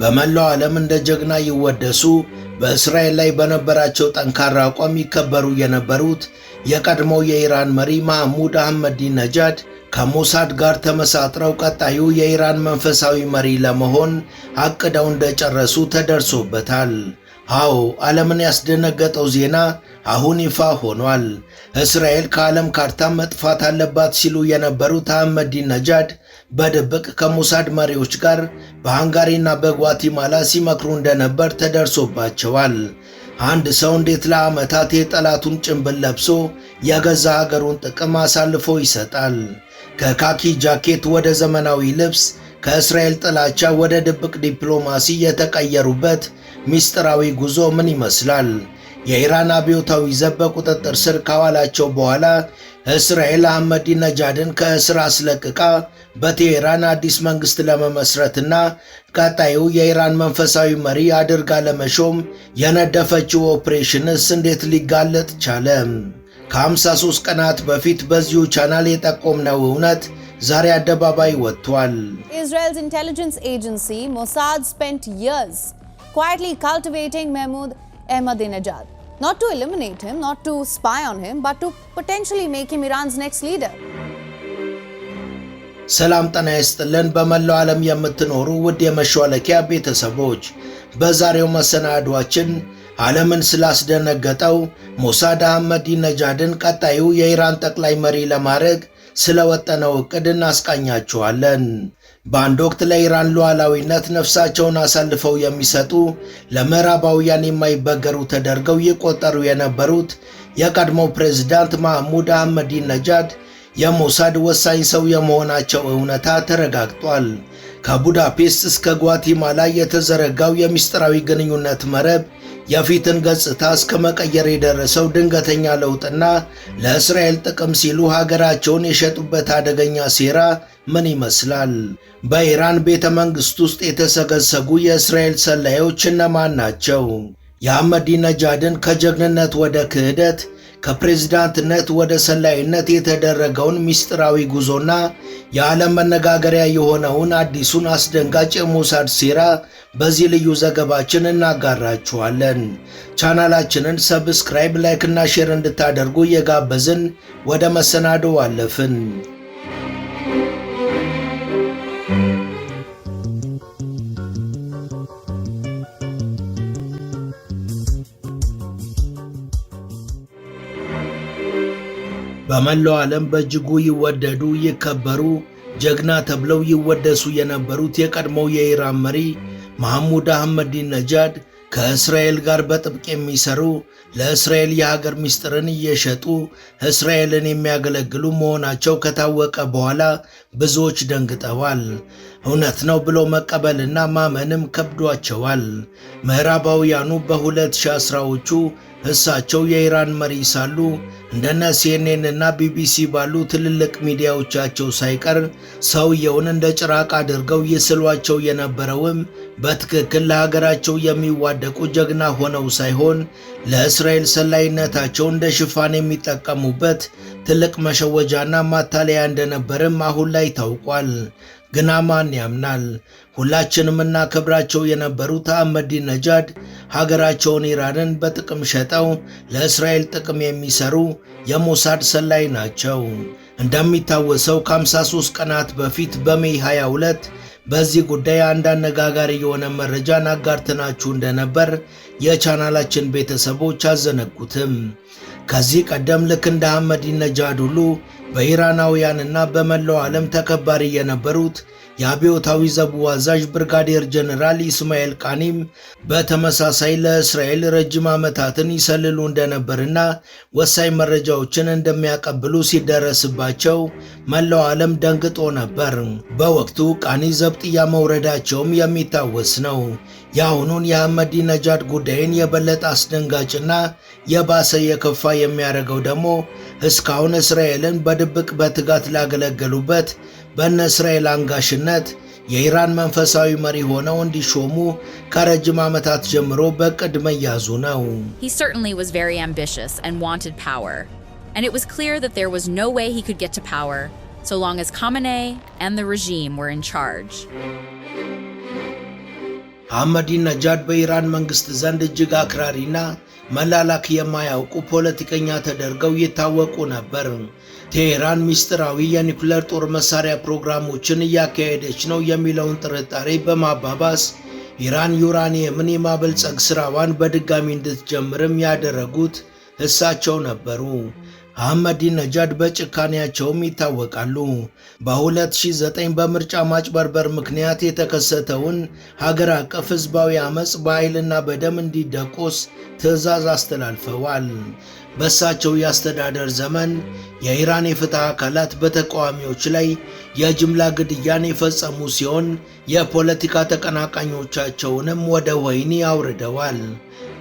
በመላው ዓለም እንደ ጀግና ይወደሱ በእስራኤል ላይ በነበራቸው ጠንካራ አቋም ይከበሩ የነበሩት የቀድሞው የኢራን መሪ መሐሙድ አህመዲነጃድ ከሞሳድ ጋር ተመሳጥረው ቀጣዩ የኢራን መንፈሳዊ መሪ ለመሆን አቅደው እንደጨረሱ ተደርሶበታል። አዎ፣ ዓለምን ያስደነገጠው ዜና አሁን ይፋ ሆኗል። እስራኤል ከዓለም ካርታ መጥፋት አለባት ሲሉ የነበሩት አህመዲነጃድ በድብቅ ከሞሳድ መሪዎች ጋር በሃንጋሪና በጓቲማላ ሲመክሩ እንደነበር ተደርሶባቸዋል። አንድ ሰው እንዴት ለዓመታት የጠላቱን ጭንብል ለብሶ የገዛ ሀገሩን ጥቅም አሳልፎ ይሰጣል? ከካኪ ጃኬት ወደ ዘመናዊ ልብስ፣ ከእስራኤል ጥላቻ ወደ ድብቅ ዲፕሎማሲ የተቀየሩበት ሚስጥራዊ ጉዞ ምን ይመስላል? የኢራን አብዮታዊ ዘብ በቁጥጥር ስር ካዋላቸው በኋላ እስራኤል አህመዲነጃድን ከእስር አስለቅቃ በቴሄራን አዲስ መንግሥት ለመመስረትና ቀጣዩ የኢራን መንፈሳዊ መሪ አድርጋ ለመሾም የነደፈችው ኦፕሬሽንስ እንዴት ሊጋለጥ ቻለ? ከ53 ቀናት በፊት በዚሁ ቻናል የጠቆምነው እውነት ዛሬ አደባባይ ወጥቷል። Israel's intelligence agency Mossad spent years quietly cultivating Mahmoud Ahmadinejad, not to eliminate him, not to spy on him, but to potentially make him Iran's next leader. ሰላም ጤና ይስጥልን። በመላው ዓለም የምትኖሩ ውድ የመሿለኪያ ቤተሰቦች፣ በዛሬው መሰናዷችን ዓለምን ስላስደነገጠው ሞሳድ አህመዲነጃድን ቀጣዩ የኢራን ጠቅላይ መሪ ለማድረግ ስለወጠነው ዕቅድ እናስቃኛችኋለን። በአንድ ወቅት ለኢራን ሉዓላዊነት ነፍሳቸውን አሳልፈው የሚሰጡ ለምዕራባውያን የማይበገሩ ተደርገው ይቆጠሩ የነበሩት የቀድሞው ፕሬዝዳንት መሐሙድ አህመዲነጃድ የሞሳድ ወሳኝ ሰው የመሆናቸው እውነታ ተረጋግጧል። ከቡዳፔስት እስከ ጓቲማላ የተዘረጋው የሚስጥራዊ ግንኙነት መረብ የፊትን ገጽታ እስከ መቀየር የደረሰው ድንገተኛ ለውጥና ለእስራኤል ጥቅም ሲሉ ሀገራቸውን የሸጡበት አደገኛ ሴራ ምን ይመስላል? በኢራን ቤተ መንግሥት ውስጥ የተሰገሰጉ የእስራኤል ሰላዮች እነማን ናቸው? የአህመዲነጃድን ከጀግንነት ወደ ክህደት ከፕሬዝዳንትነት ወደ ሰላይነት የተደረገውን ሚስጥራዊ ጉዞና የዓለም መነጋገሪያ የሆነውን አዲሱን አስደንጋጭ የሞሳድ ሴራ በዚህ ልዩ ዘገባችን እናጋራችኋለን። ቻናላችንን ሰብስክራይብ፣ ላይክ እና ሼር እንድታደርጉ እየጋበዝን ወደ መሰናዶ አለፍን። በመላው ዓለም በእጅጉ ይወደዱ ይከበሩ ጀግና ተብለው ይወደሱ የነበሩት የቀድሞው የኢራን መሪ መሐሙድ አህመዲነጃድ ከእስራኤል ጋር በጥብቅ የሚሰሩ ለእስራኤል የሀገር ምስጢርን እየሸጡ እስራኤልን የሚያገለግሉ መሆናቸው ከታወቀ በኋላ ብዙዎች ደንግጠዋል። እውነት ነው ብሎ መቀበልና ማመንም ከብዷቸዋል። ምዕራባውያኑ በ2010ዎቹ እሳቸው የኢራን መሪ ሳሉ እንደነ ሲኤንኤን እና ቢቢሲ ባሉ ትልልቅ ሚዲያዎቻቸው ሳይቀር ሰውየውን እንደ ጭራቅ አድርገው ይስሏቸው የነበረውም በትክክል ለሀገራቸው የሚዋደቁ ጀግና ሆነው ሳይሆን ለእስራኤል ሰላይነታቸው እንደ ሽፋን የሚጠቀሙበት ትልቅ መሸወጃና ማታለያ እንደነበርም አሁን ላይ ታውቋል። ግና ማን ያምናል? ሁላችንም እናከብራቸው የነበሩት አህመዲነጃድ ሀገራቸውን ኢራንን በጥቅም ሸጠው ለእስራኤል ጥቅም የሚሰሩ የሞሳድ ሰላይ ናቸው። እንደሚታወሰው ከ53 ቀናት በፊት በሜይ 22 በዚህ ጉዳይ አንድ አነጋጋሪ የሆነ መረጃን አጋርተናችሁ እንደነበር የቻናላችን ቤተሰቦች አዘነጉትም። ከዚህ ቀደም ልክ እንደ አህመዲነጃድ ሁሉ በኢራናውያንና በመላው ዓለም ተከባሪ የነበሩት የአብዮታዊ ዘቡ አዛዥ ብርጋዴር ጀነራል ኢስማኤል ቃኒም በተመሳሳይ ለእስራኤል ረጅም ዓመታትን ይሰልሉ እንደነበርና ወሳኝ መረጃዎችን እንደሚያቀብሉ ሲደረስባቸው መላው ዓለም ደንግጦ ነበር። በወቅቱ ቃኒ ዘብጥያ መውረዳቸውም የሚታወስ ነው። የአሁኑን የአህመዲነጃድ ጉዳይን የበለጠ አስደንጋጭና የባሰ የከፋ የሚያደርገው ደግሞ እስካሁን እስራኤልን በድብቅ በትጋት ላገለገሉበት በእነ እስራኤል አንጋሽነት የኢራን መንፈሳዊ መሪ ሆነው እንዲሾሙ ከረጅም ዓመታት ጀምሮ በቅድ መያዙ ነው። He certainly was very ambitious and wanted power, and it was clear that there was no way he could get to power so long as Khamenei and the regime were in charge. አህመዲነጃድ በኢራን መንግስት ዘንድ እጅግ አክራሪና መላላክ የማያውቁ ፖለቲከኛ ተደርገው ይታወቁ ነበር። ቴሄራን ሚስጥራዊ የኒውክሌር ጦር መሳሪያ ፕሮግራሞችን እያካሄደች ነው የሚለውን ጥርጣሬ በማባባስ ኢራን ዩራኒየምን የማበልጸግ ስራዋን በድጋሚ እንድትጀምርም ያደረጉት እሳቸው ነበሩ። አህመዲነጃድ በጭካኔያቸውም ይታወቃሉ። በ2009 በምርጫ ማጭበርበር ምክንያት የተከሰተውን ሀገር አቀፍ ህዝባዊ አመጽ በኃይልና በደም እንዲደቆስ ትዕዛዝ አስተላልፈዋል። በእሳቸው የአስተዳደር ዘመን የኢራን የፍትህ አካላት በተቃዋሚዎች ላይ የጅምላ ግድያን የፈጸሙ ሲሆን የፖለቲካ ተቀናቃኞቻቸውንም ወደ ወህኒ አውርደዋል።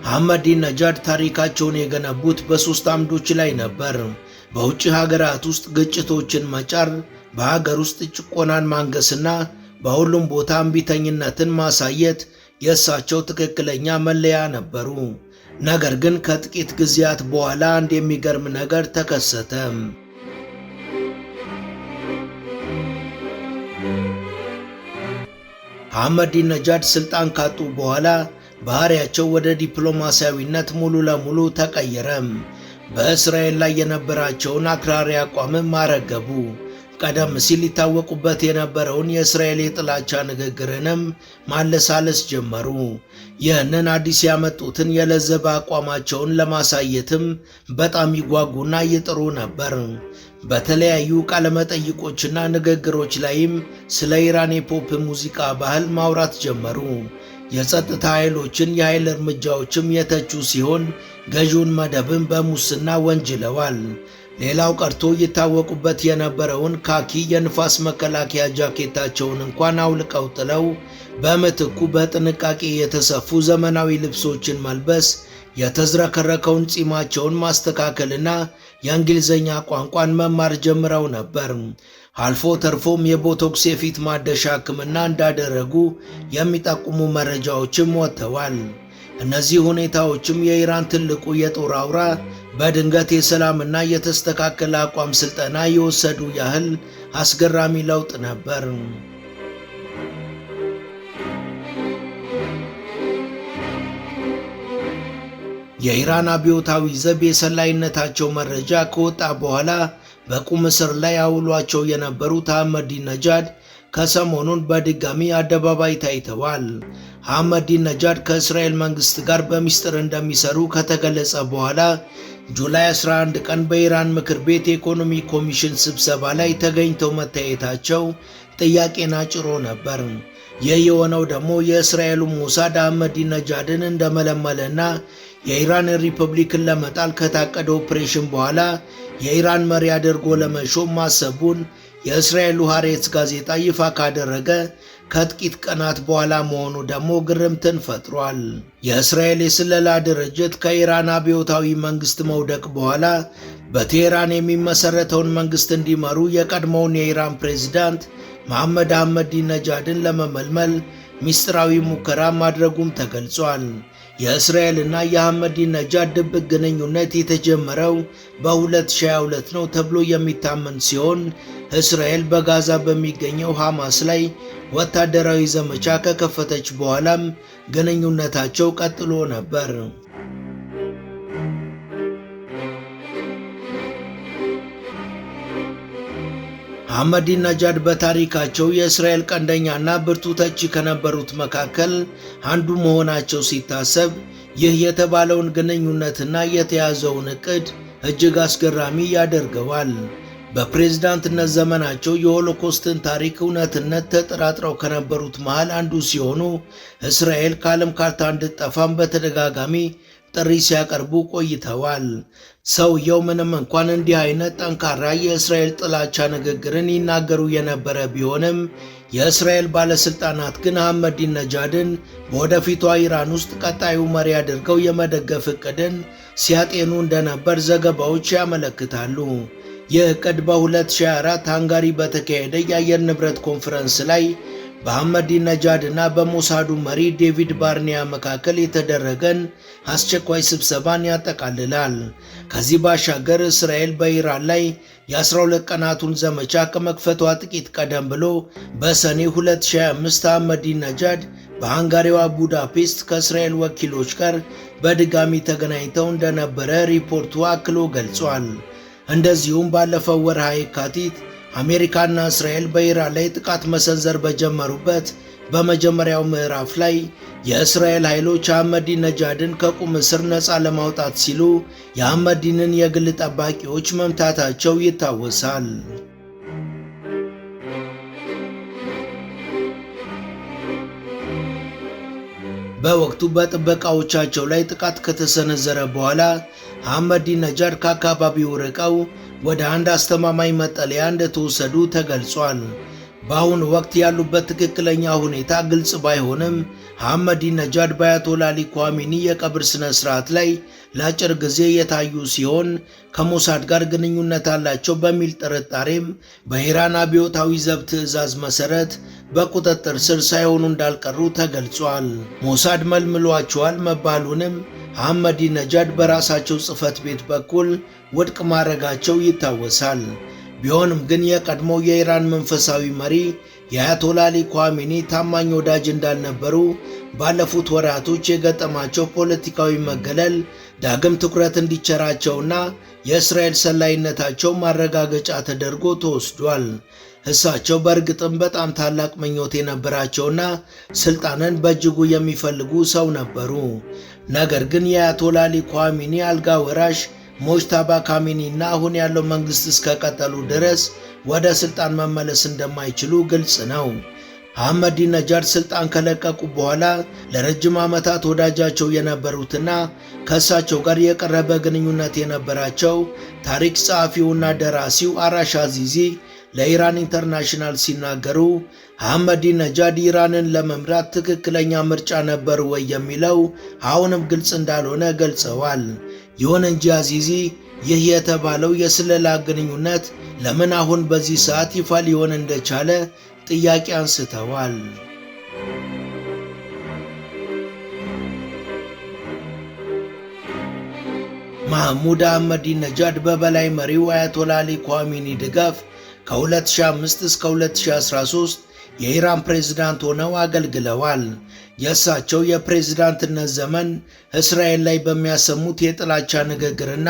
አህመዲነጃድ ታሪካቸውን የገነቡት በሶስት አምዶች ላይ ነበር። በውጭ ሀገራት ውስጥ ግጭቶችን መጫር፣ በሀገር ውስጥ ጭቆናን ማንገስና በሁሉም ቦታ እምቢተኝነትን ማሳየት የእሳቸው ትክክለኛ መለያ ነበሩ። ነገር ግን ከጥቂት ጊዜያት በኋላ አንድ የሚገርም ነገር ተከሰተ። አህመዲነጃድ ስልጣን ካጡ በኋላ ባህሪያቸው ወደ ዲፕሎማሲያዊነት ሙሉ ለሙሉ ተቀየረ። በእስራኤል ላይ የነበራቸውን አክራሪ አቋምም አረገቡ። ቀደም ሲል ይታወቁበት የነበረውን የእስራኤል የጥላቻ ንግግርንም ማለሳለስ ጀመሩ። ይህንን አዲስ ያመጡትን የለዘበ አቋማቸውን ለማሳየትም በጣም ይጓጉና ይጥሩ ነበር። በተለያዩ ቃለመጠይቆችና ንግግሮች ላይም ስለ ኢራን የፖፕ ሙዚቃ ባህል ማውራት ጀመሩ። የጸጥታ ኃይሎችን የኃይል እርምጃዎችም የተቹ ሲሆን ገዢውን መደብን በሙስና ወንጅለዋል። ሌላው ቀርቶ ይታወቁበት የነበረውን ካኪ የንፋስ መከላከያ ጃኬታቸውን እንኳን አውልቀው ጥለው በምትኩ በጥንቃቄ የተሰፉ ዘመናዊ ልብሶችን መልበስ፣ የተዝረከረከውን ጺማቸውን ማስተካከልና የእንግሊዝኛ ቋንቋን መማር ጀምረው ነበር። አልፎ ተርፎም የቦቶክስ የፊት ማደሻ ሕክምና እንዳደረጉ የሚጠቁሙ መረጃዎችም ወጥተዋል። እነዚህ ሁኔታዎችም የኢራን ትልቁ የጦር አውራ በድንገት የሰላምና የተስተካከለ አቋም ስልጠና የወሰዱ ያህል አስገራሚ ለውጥ ነበር። የኢራን አብዮታዊ ዘብ የሰላይነታቸው መረጃ ከወጣ በኋላ በቁም እስር ላይ አውሏቸው የነበሩት አህመዲነጃድ ከሰሞኑን በድጋሚ አደባባይ ታይተዋል። አህመዲነጃድ ከእስራኤል መንግስት ጋር በሚስጥር እንደሚሰሩ ከተገለጸ በኋላ ጁላይ 11 ቀን በኢራን ምክር ቤት የኢኮኖሚ ኮሚሽን ስብሰባ ላይ ተገኝተው መታየታቸው ጥያቄን አጭሮ ነበር። ይህ የሆነው ደግሞ የእስራኤሉ ሞሳድ አህመዲነጃድን እንደመለመለና የኢራን ሪፐብሊክን ለመጣል ከታቀደ ኦፕሬሽን በኋላ የኢራን መሪ አድርጎ ለመሾም ማሰቡን የእስራኤሉ ሃሬትስ ጋዜጣ ይፋ ካደረገ ከጥቂት ቀናት በኋላ መሆኑ ደግሞ ግርምትን ፈጥሯል። የእስራኤል የስለላ ድርጅት ከኢራን አብዮታዊ መንግስት መውደቅ በኋላ በቴህራን የሚመሰረተውን መንግስት እንዲመሩ የቀድሞውን የኢራን ፕሬዝዳንት መሐመድ አህመዲነጃድን ለመመልመል ሚስጥራዊ ሙከራ ማድረጉም ተገልጿል። የእስራኤልና የአህመዲነጃድ ድብቅ ግንኙነት የተጀመረው በ2022 ነው ተብሎ የሚታመን ሲሆን እስራኤል በጋዛ በሚገኘው ሐማስ ላይ ወታደራዊ ዘመቻ ከከፈተች በኋላም ግንኙነታቸው ቀጥሎ ነበር። አህመዲነጃድ በታሪካቸው የእስራኤል ቀንደኛና ብርቱ ተቺ ከነበሩት መካከል አንዱ መሆናቸው ሲታሰብ ይህ የተባለውን ግንኙነትና የተያዘውን ዕቅድ እጅግ አስገራሚ ያደርገዋል። በፕሬዝዳንትነት ዘመናቸው የሆሎኮስትን ታሪክ እውነትነት ተጠራጥረው ከነበሩት መሃል አንዱ ሲሆኑ እስራኤል ከዓለም ካርታ እንድትጠፋም በተደጋጋሚ ጥሪ ሲያቀርቡ ቆይተዋል። ሰውየው ምንም እንኳን እንዲህ አይነት ጠንካራ የእስራኤል ጥላቻ ንግግርን ይናገሩ የነበረ ቢሆንም የእስራኤል ባለስልጣናት ግን አህመዲነጃድን በወደፊቷ ኢራን ውስጥ ቀጣዩ መሪ አድርገው የመደገፍ ዕቅድን ሲያጤኑ እንደነበር ዘገባዎች ያመለክታሉ። ይህ ዕቅድ በ2024 ሃንጋሪ በተካሄደ የአየር ንብረት ኮንፈረንስ ላይ በአህመዲነጃድ እና በሞሳዱ መሪ ዴቪድ ባርኒያ መካከል የተደረገን አስቸኳይ ስብሰባን ያጠቃልላል። ከዚህ ባሻገር እስራኤል በኢራን ላይ የ12 ቀናቱን ዘመቻ ከመክፈቷ ጥቂት ቀደም ብሎ በሰኔ 2025 አህመዲነጃድ በሃንጋሪዋ ቡዳፔስት ከእስራኤል ወኪሎች ጋር በድጋሚ ተገናኝተው እንደነበረ ሪፖርቱ አክሎ ገልጿል። እንደዚሁም ባለፈው ወርሃ የካቲት አሜሪካና እስራኤል በኢራን ላይ ጥቃት መሰንዘር በጀመሩበት በመጀመሪያው ምዕራፍ ላይ የእስራኤል ኃይሎች አህመዲነጃድን ከቁም እስር ነፃ ለማውጣት ሲሉ የአህመዲንን የግል ጠባቂዎች መምታታቸው ይታወሳል። በወቅቱ በጥበቃዎቻቸው ላይ ጥቃት ከተሰነዘረ በኋላ አህመዲነጃድ ከአካባቢው ርቀው ወደ አንድ አስተማማኝ መጠለያ እንደተወሰዱ ተገልጿል። በአሁኑ ወቅት ያሉበት ትክክለኛ ሁኔታ ግልጽ ባይሆንም አህመዲነጃድ በአያቶላ አሊ ኳሚኒ የቀብር ሥነ ሥርዓት ላይ ለአጭር ጊዜ የታዩ ሲሆን ከሞሳድ ጋር ግንኙነት አላቸው በሚል ጥርጣሬም በኢራን አብዮታዊ ዘብ ትዕዛዝ መሠረት በቁጥጥር ስር ሳይሆኑ እንዳልቀሩ ተገልጿል። ሞሳድ መልምሏቸዋል መባሉንም አህመዲነጃድ በራሳቸው ጽሕፈት ቤት በኩል ውድቅ ማድረጋቸው ይታወሳል። ቢሆንም ግን የቀድሞው የኢራን መንፈሳዊ መሪ የአያቶላ አሊ ኳሚኒ ታማኝ ወዳጅ እንዳልነበሩ ባለፉት ወራቶች የገጠማቸው ፖለቲካዊ መገለል ዳግም ትኩረት እንዲቸራቸውና የእስራኤል ሰላይነታቸው ማረጋገጫ ተደርጎ ተወስዷል። እሳቸው በእርግጥም በጣም ታላቅ ምኞት የነበራቸውና ስልጣንን በእጅጉ የሚፈልጉ ሰው ነበሩ። ነገር ግን የአያቶላ አሊ ኳሚኒ አልጋ ወራሽ ሞጅታባ ካሚኒ እና አሁን ያለው መንግስት እስከቀጠሉ ድረስ ወደ ስልጣን መመለስ እንደማይችሉ ግልጽ ነው። አህመዲነጃድ ስልጣን ከለቀቁ በኋላ ለረጅም ዓመታት ወዳጃቸው የነበሩትና ከእሳቸው ጋር የቀረበ ግንኙነት የነበራቸው ታሪክ ጸሐፊውና ደራሲው አራሽ አዚዚ ለኢራን ኢንተርናሽናል ሲናገሩ አህመዲነጃድ ኢራንን ለመምራት ትክክለኛ ምርጫ ነበር ወይ የሚለው አሁንም ግልጽ እንዳልሆነ ገልጸዋል። ይሁን እንጂ አዚዚ ይህ የተባለው የስለላ ግንኙነት ለምን አሁን በዚህ ሰዓት ይፋ ሊሆን እንደቻለ ጥያቄ አንስተዋል። ማህሙድ አህመዲነጃድ በበላይ መሪው አያቶላ አሊ ኳሚኒ ድጋፍ ከ2005 እስከ 2013 የኢራን ፕሬዝዳንት ሆነው አገልግለዋል። የእሳቸው የፕሬዝዳንትነት ዘመን እስራኤል ላይ በሚያሰሙት የጥላቻ ንግግርና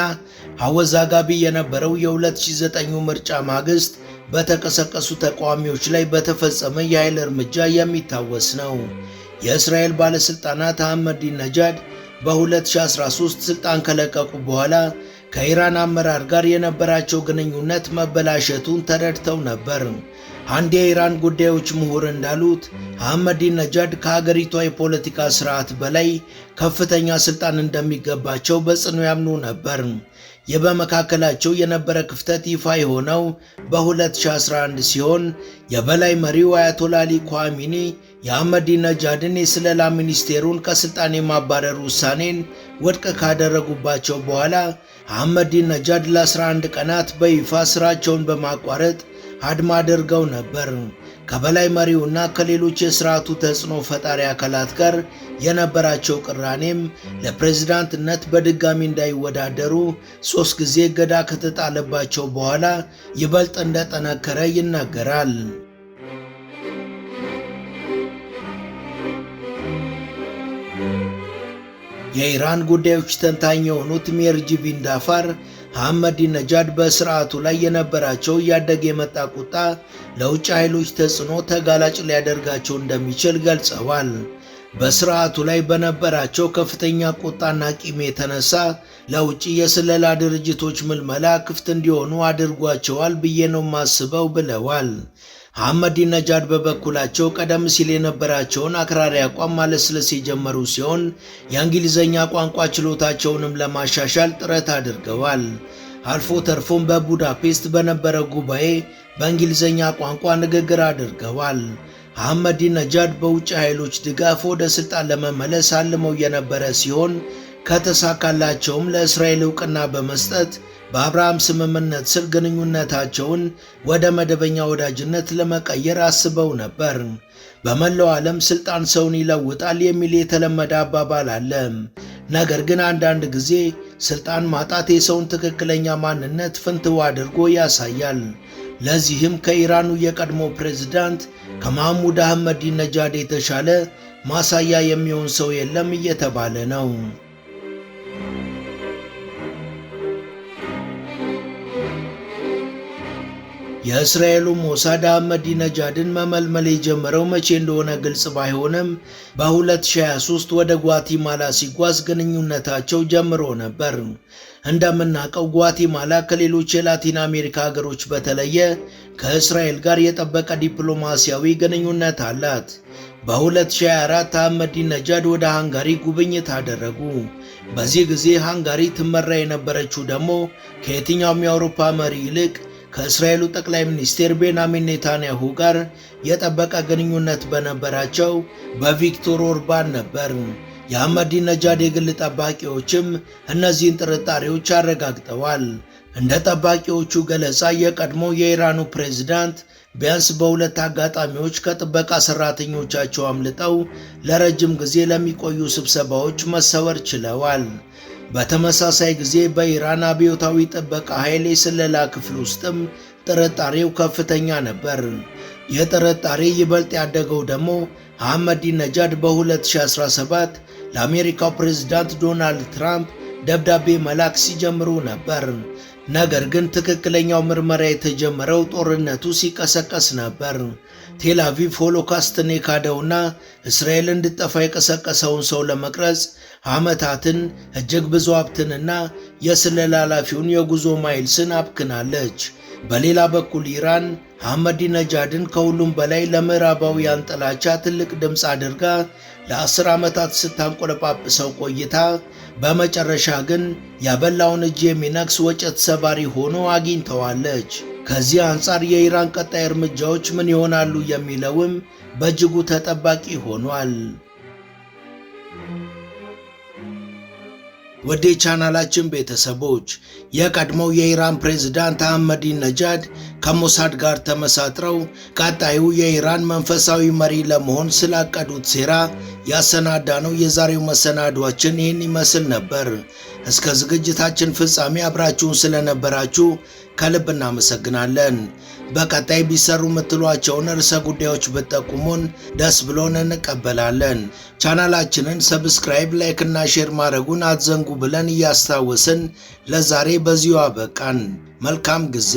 አወዛጋቢ የነበረው የ2009 ምርጫ ማግስት በተቀሰቀሱ ተቃዋሚዎች ላይ በተፈጸመ የኃይል እርምጃ የሚታወስ ነው። የእስራኤል ባለሥልጣናት አህመዲነጃድ በ2013 ስልጣን ከለቀቁ በኋላ ከኢራን አመራር ጋር የነበራቸው ግንኙነት መበላሸቱን ተረድተው ነበር። አንድ የኢራን ጉዳዮች ምሁር እንዳሉት አህመዲነጃድ ከሀገሪቷ የፖለቲካ ስርዓት በላይ ከፍተኛ ስልጣን እንደሚገባቸው በጽኑ ያምኑ ነበር። ይህ በመካከላቸው የነበረ ክፍተት ይፋ የሆነው በ2011 ሲሆን የበላይ መሪው አያቶላ አሊ ኳሚኒ የአህመዲነጃድን የስለላ ሚኒስቴሩን ከስልጣን የማባረር ውሳኔን ውድቅ ካደረጉባቸው በኋላ አህመዲነጃድ ለ11 ቀናት በይፋ ስራቸውን በማቋረጥ አድማ አድርገው ነበር። ከበላይ መሪውና ከሌሎች የሥርዓቱ ተጽዕኖ ፈጣሪ አካላት ጋር የነበራቸው ቅራኔም ለፕሬዝዳንትነት በድጋሚ እንዳይወዳደሩ 3 ጊዜ እገዳ ከተጣለባቸው በኋላ ይበልጥ እንደጠነከረ ይነገራል። የኢራን ጉዳዮች ተንታኝ የሆኑት ሜርጂቪን ዳፋር አህመዲነጃድ በስርዓቱ ላይ የነበራቸው እያደገ የመጣ ቁጣ ለውጭ ኃይሎች ተጽዕኖ ተጋላጭ ሊያደርጋቸው እንደሚችል ገልጸዋል። በስርዓቱ ላይ በነበራቸው ከፍተኛ ቁጣና ቂም የተነሳ ለውጭ የስለላ ድርጅቶች ምልመላ ክፍት እንዲሆኑ አድርጓቸዋል ብዬ ነው ማስበው ብለዋል። አህመዲነጃድ በበኩላቸው ቀደም ሲል የነበራቸውን አክራሪ አቋም ማለስለስ የጀመሩ ሲሆን የእንግሊዝኛ ቋንቋ ችሎታቸውንም ለማሻሻል ጥረት አድርገዋል። አልፎ ተርፎም በቡዳፔስት በነበረው ጉባኤ በእንግሊዝኛ ቋንቋ ንግግር አድርገዋል። አህመዲነጃድ በውጭ ኃይሎች ድጋፍ ወደ ስልጣን ለመመለስ አልመው የነበረ ሲሆን ከተሳካላቸውም ለእስራኤል ዕውቅና በመስጠት በአብርሃም ስምምነት ስር ግንኙነታቸውን ወደ መደበኛ ወዳጅነት ለመቀየር አስበው ነበር። በመላው ዓለም ስልጣን ሰውን ይለውጣል የሚል የተለመደ አባባል አለ። ነገር ግን አንዳንድ ጊዜ ስልጣን ማጣት የሰውን ትክክለኛ ማንነት ፍንትው አድርጎ ያሳያል። ለዚህም ከኢራኑ የቀድሞ ፕሬዝዳንት ከማህሙድ አህመዲነጃድ የተሻለ ማሳያ የሚሆን ሰው የለም እየተባለ ነው። የእስራኤሉ ሞሳድ አህመዲነጃድን መመልመል የጀመረው መቼ እንደሆነ ግልጽ ባይሆንም በ2023 ወደ ጓቲማላ ሲጓዝ ግንኙነታቸው ጀምሮ ነበር። እንደምናውቀው ጓቲማላ ከሌሎች የላቲን አሜሪካ ሀገሮች በተለየ ከእስራኤል ጋር የጠበቀ ዲፕሎማሲያዊ ግንኙነት አላት። በ2024 አህመዲነጃድ ወደ ሃንጋሪ ጉብኝት አደረጉ። በዚህ ጊዜ ሃንጋሪ ትመራ የነበረችው ደግሞ ከየትኛውም የአውሮፓ መሪ ይልቅ ከእስራኤሉ ጠቅላይ ሚኒስትር ቤንያሚን ኔታንያሁ ጋር የጠበቀ ግንኙነት በነበራቸው በቪክቶር ኦርባን ነበር። የአህመዲነጃድ የግል ጠባቂዎችም እነዚህን ጥርጣሬዎች አረጋግጠዋል። እንደ ጠባቂዎቹ ገለጻ የቀድሞ የኢራኑ ፕሬዝዳንት ቢያንስ በሁለት አጋጣሚዎች ከጥበቃ ሰራተኞቻቸው አምልጠው ለረጅም ጊዜ ለሚቆዩ ስብሰባዎች መሰወር ችለዋል። በተመሳሳይ ጊዜ በኢራን አብዮታዊ ጥበቃ ኃይል የስለላ ክፍል ውስጥም ጥርጣሬው ከፍተኛ ነበር። የጥርጣሬ ይበልጥ ያደገው ደግሞ አህመዲነጃድ በ2017 ለአሜሪካው ፕሬዝዳንት ዶናልድ ትራምፕ ደብዳቤ መላክ ሲጀምሩ ነበር። ነገር ግን ትክክለኛው ምርመራ የተጀመረው ጦርነቱ ሲቀሰቀስ ነበር። ቴል አቪቭ ሆሎካስትን የካደውና እስራኤል እንድጠፋ የቀሰቀሰውን ሰው ለመቅረጽ ዓመታትን እጅግ ብዙ ሀብትንና የስለላ ኃላፊውን የጉዞ ማይልስን አብክናለች። በሌላ በኩል ኢራን አህመዲነጃድን ከሁሉም በላይ ለምዕራባውያን ጥላቻ ትልቅ ድምፅ አድርጋ ለ10 ዓመታት ስታንቆለጳጵሰው ቆይታ በመጨረሻ ግን ያበላውን እጅ የሚነክስ ወጨት ሰባሪ ሆኖ አግኝተዋለች። ከዚህ አንጻር የኢራን ቀጣይ እርምጃዎች ምን ይሆናሉ የሚለውም በእጅጉ ተጠባቂ ሆኗል። ወደ ቻናላችን ቤተሰቦች የቀድሞው የኢራን ፕሬዝዳንት አህመዲነጃድ ከሞሳድ ጋር ተመሳጥረው ቀጣዩ የኢራን መንፈሳዊ መሪ ለመሆን ስላቀዱት ሴራ ያሰናዳነው የዛሬው መሰናዷችን ይህን ይመስል ነበር። እስከ ዝግጅታችን ፍጻሜ አብራችሁን ስለነበራችሁ ከልብ እናመሰግናለን። በቀጣይ ቢሰሩ የምትሏቸውን ርዕሰ ጉዳዮች ብትጠቁሙን ደስ ብሎን እንቀበላለን። ቻናላችንን ሰብስክራይብ፣ ላይክ እና ሼር ማድረጉን አትዘንጉ ብለን እያስታወስን ለዛሬ በዚሁ አበቃን። መልካም ጊዜ።